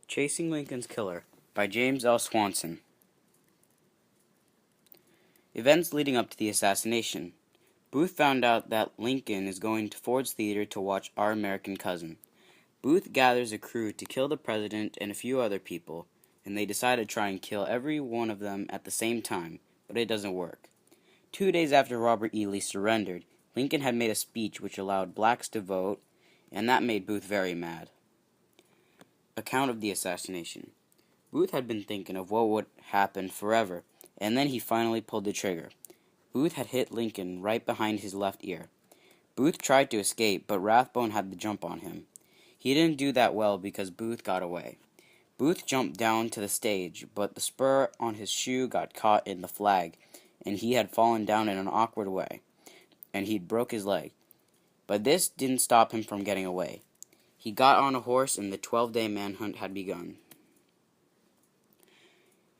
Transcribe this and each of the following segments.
Chasing Lincoln's Killer by James L. Swanson. Events leading up to the assassination. Booth found out that Lincoln is going to Ford's Theater to watch Our American Cousin. Booth gathers a crew to kill the president and a few other people, and they decide to try and kill every one of them at the same time, but it doesn't work. 2 days after Robert E. Lee surrendered, Lincoln had made a speech which allowed blacks to vote, and that made Booth very mad. Account of the assassination. Booth had been thinking of what would happen forever, and then he finally pulled the trigger. Booth had hit Lincoln right behind his left ear. Booth tried to escape, but Rathbone had the jump on him. He didn't do that well because Booth got away. Booth jumped down to the stage, but the spur on his shoe got caught in the flag, and he had fallen down in an awkward way, and he'd broke his leg. But this didn't stop him from getting away. He got on a horse, and the 12-day manhunt had begun.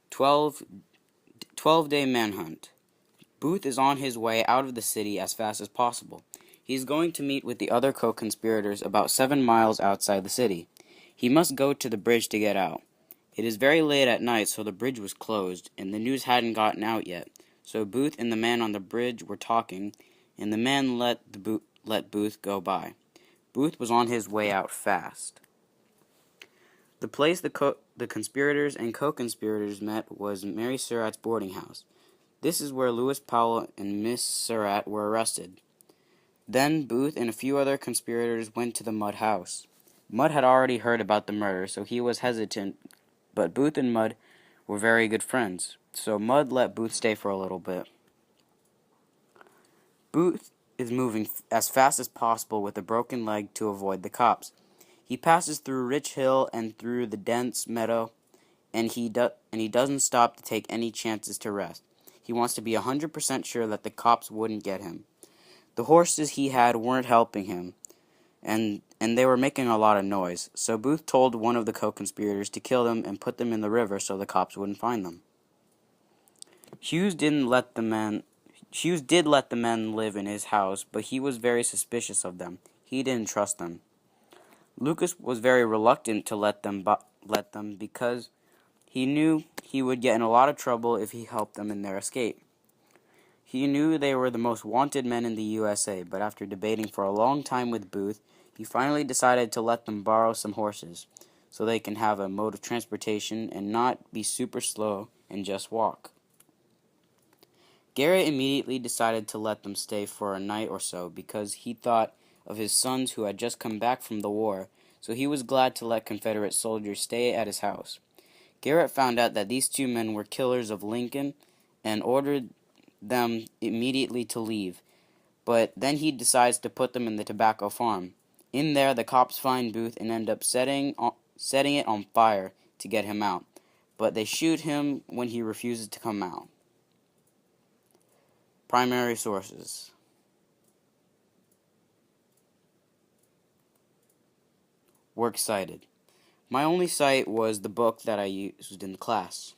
12-day manhunt. Booth is on his way out of the city as fast as possible. He is going to meet with the other co-conspirators about 7 miles outside the city. He must go to the bridge to get out. It is very late at night, so the bridge was closed, and the news hadn't gotten out yet. So Booth and the man on the bridge were talking, and the man let Booth go by. Booth was on his way out fast. The place the conspirators and co-conspirators met was Mary Surratt's boarding house. This is where Lewis Powell and Miss Surratt were arrested. Then Booth and a few other conspirators went to the Mudd house. Mudd had already heard about the murder, so he was hesitant, but Booth and Mudd were very good friends, so Mudd let Booth stay for a little bit. Booth is moving as fast as possible with a broken leg to avoid the cops. He passes through Rich Hill and through the dense meadow, and he doesn't stop to take any chances to rest. He wants to be 100% sure that the cops wouldn't get him. The horses he had weren't helping him, and they were making a lot of noise, so Booth told one of the co-conspirators to kill them and put them in the river so the cops wouldn't find them. Hughes did let the men live in his house, but he was very suspicious of them. He didn't trust them. Lucas was very reluctant to let them because he knew he would get in a lot of trouble if he helped them in their escape. He knew they were the most wanted men in the USA, but after debating for a long time with Booth, he finally decided to let them borrow some horses so they can have a mode of transportation and not be super slow and just walk. Garrett immediately decided to let them stay for a night or so because he thought of his sons who had just come back from the war, so he was glad to let Confederate soldiers stay at his house. Garrett found out that these two men were killers of Lincoln and ordered them immediately to leave, but then he decides to put them in the tobacco farm. In there, the cops find Booth and end up setting it on fire to get him out, but they shoot him when he refuses to come out. Primary sources. Works cited. My only cite was the book that I used in class.